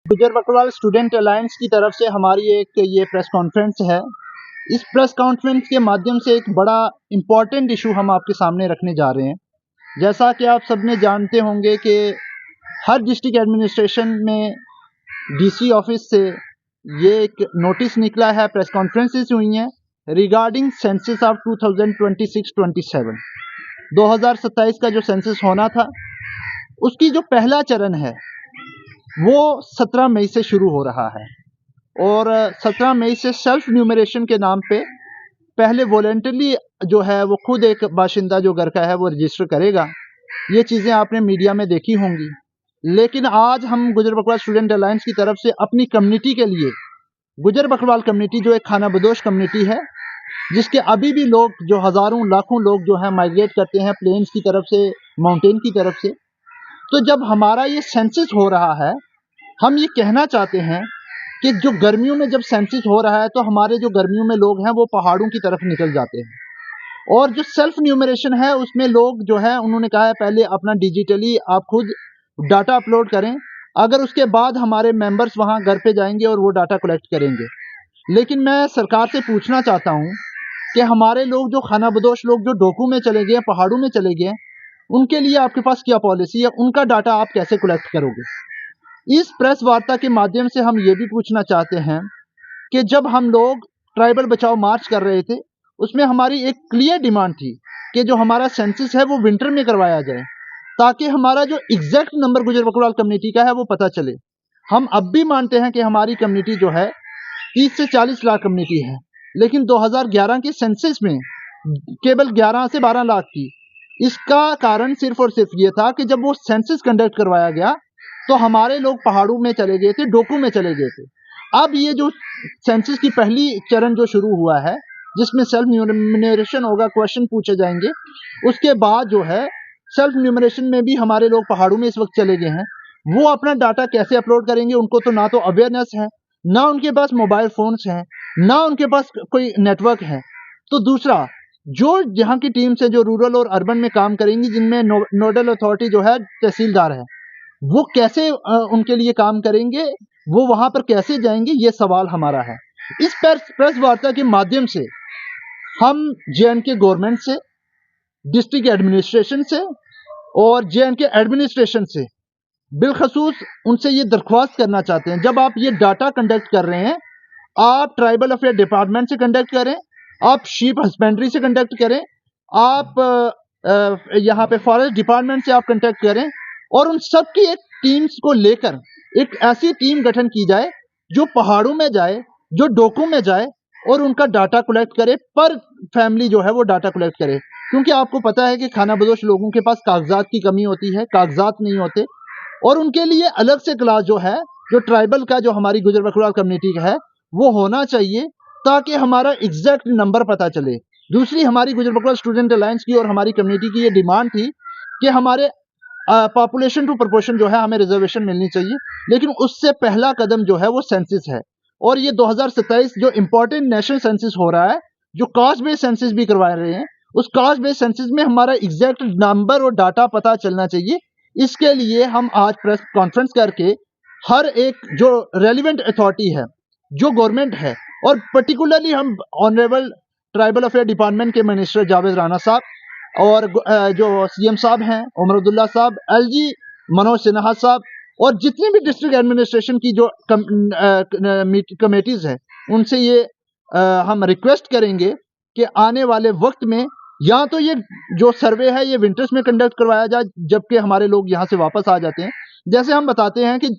गुजर Bakarwal student alliance की तरफ से हमारी एक ये प्रेस कॉन्फ्रेंस है। इस प्रेस कॉन्फ्रेंस के माध्यम से एक बड़ा इम्पॉर्टेंट इशू हम आपके सामने रखने जा रहे हैं। जैसा कि आप सबने जानते होंगे कि हर डिस्ट्रिक्ट एडमिनिस्ट्रेशन में डीसी ऑफिस से ये एक नोटिस निकला है, प्रेस कॉन्फ्रेंसेस हुई हैं रिगार्डिंग सेंसस ऑफ 2026-27। 2027 का जो सेंसस होना था उसकी जो पहला चरण है वो 17 मई से शुरू हो रहा है और 17 मई से सेल्फ न्यूमरेशन के नाम पे पहले वॉलेंटरली जो है वो खुद एक बाशिंदा जो घर का है वो रजिस्टर करेगा। ये चीज़ें आपने मीडिया में देखी होंगी, लेकिन आज हम गुजर बकरवाल स्टूडेंट अलायंस की तरफ से अपनी कम्युनिटी के लिए, गुजर बकरवाल कम्युनिटी जो एक खाना बदोश कम्युनिटी है जिसके अभी भी लोग जो हज़ारों लाखों लोग जो है माइग्रेट करते हैं प्लेन्स की तरफ से, माउंटेन की तरफ से, तो जब हमारा ये सेंसस हो रहा है हम ये कहना चाहते हैं कि जो गर्मियों में जब सेंसस हो रहा है तो हमारे जो गर्मियों में लोग हैं वो पहाड़ों की तरफ निकल जाते हैं और जो सेल्फ न्यूमरेशन है उसमें लोग जो है उन्होंने कहा है पहले अपना डिजिटली आप खुद डाटा अपलोड करें, अगर उसके बाद हमारे मेंबर्स वहाँ घर पे जाएंगे और वो डाटा कलेक्ट करेंगे। लेकिन मैं सरकार से पूछना चाहता हूँ कि हमारे लोग जो खाना बदोश लोग जो डोकू में चले गए, पहाड़ों में चले गए, उनके लिए आपके पास क्या पॉलिसी है, उनका डाटा आप कैसे कलेक्ट करोगे। इस प्रेस वार्ता के माध्यम से हम ये भी पूछना चाहते हैं कि जब हम लोग ट्राइबल बचाओ मार्च कर रहे थे उसमें हमारी एक क्लियर डिमांड थी कि जो हमारा सेंसस है वो विंटर में करवाया जाए ताकि हमारा जो एग्जैक्ट नंबर गुजर बकरवाल कम्युनिटी का है वो पता चले। हम अब भी मानते हैं कि हमारी कम्युनिटी जो है 30 से 40 लाख कम्युनिटी है, लेकिन 2011 के सेंसस में केवल 11 से 12 लाख थी। इसका कारण सिर्फ और सिर्फ ये था कि जब वो सेंसस कंडक्ट करवाया गया तो हमारे लोग पहाड़ों में चले गए थे, डोकू में चले गए थे। अब ये जो सेंसस की पहली चरण जो शुरू हुआ है जिसमें सेल्फ न्यूमरेशन होगा, क्वेश्चन पूछे जाएंगे, उसके बाद जो है सेल्फ न्यूमरेशन में भी हमारे लोग पहाड़ों में इस वक्त चले गए हैं। वो अपना डाटा कैसे अपलोड करेंगे, उनको तो ना तो अवेयरनेस है, ना उनके पास मोबाइल फोन्स हैं, ना उनके पास कोई नेटवर्क है। तो दूसरा जो यहाँ की टीम से जो रूरल और अर्बन में काम करेंगी जिनमें नोडल अथॉरिटी जो है तहसीलदार है, वो कैसे उनके लिए काम करेंगे, वो वहां पर कैसे जाएंगे, ये सवाल हमारा है। इस प्रेस वार्ता के माध्यम से हम जे.एंड.के गवर्नमेंट से, डिस्ट्रिक्ट एडमिनिस्ट्रेशन से और जे.एंड.के एडमिनिस्ट्रेशन से बिलखसूस उनसे ये दरख्वास्त करना चाहते हैं, जब आप ये डाटा कंडक्ट कर रहे हैं आप ट्राइबल अफेयर डिपार्टमेंट से कंडक्ट करें, आप शीप हस्बेंड्री से कंडक्ट करें, आप यहाँ पे फॉरेस्ट डिपार्टमेंट से आप कंडक्ट करें और उन सब की एक टीम्स को लेकर एक ऐसी टीम गठन की जाए जो पहाड़ों में जाए, जो डोकू में जाए और उनका डाटा कलेक्ट करे, पर फैमिली जो है वो डाटा कलेक्ट करे। क्योंकि आपको पता है कि खाना बदोश लोगों के पास कागजात की कमी होती है, कागजात नहीं होते और उनके लिए अलग से क्लास जो है, जो ट्राइबल का जो हमारी गुजर बकरवाल कम्युनिटी का है वो होना चाहिए ताकि हमारा एग्जैक्ट नंबर पता चले। दूसरी हमारी गुजर बकरवाल स्टूडेंट अलायंस की और हमारी कम्युनिटी की ये डिमांड थी कि हमारे पॉपुलेशन टू प्रोपोर्शन जो है हमें रिजर्वेशन मिलनी चाहिए, लेकिन उससे पहला कदम जो है वो सेंसस है और ये 2027 जो इंपॉर्टेंट नेशनल सेंसस हो रहा है, जो कास्ट बेस्ड सेंसस भी करवा रहे हैं, उस कास्ट बेस्ड सेंसस में हमारा एग्जैक्ट नंबर और डाटा पता चलना चाहिए। इसके लिए हम आज प्रेस कॉन्फ्रेंस करके हर एक जो रेलिवेंट अथॉरिटी है, जो गवर्नमेंट है, और पर्टिकुलरली हम ऑनरेबल ट्राइबल अफेयर डिपार्टमेंट के मिनिस्टर जावेद राणा साहब और जो सीएम साहब हैं उमर अब्दुल्ला साहब, एलजी मनोज सिन्हा साहब और जितनी भी डिस्ट्रिक्ट एडमिनिस्ट्रेशन की जो कमेटीज हैं उनसे ये हम रिक्वेस्ट करेंगे कि आने वाले वक्त में या तो ये जो सर्वे है ये विंटर्स में कंडक्ट करवाया जाए जबकि हमारे लोग यहाँ से वापस आ जाते हैं। जैसे हम बताते हैं कि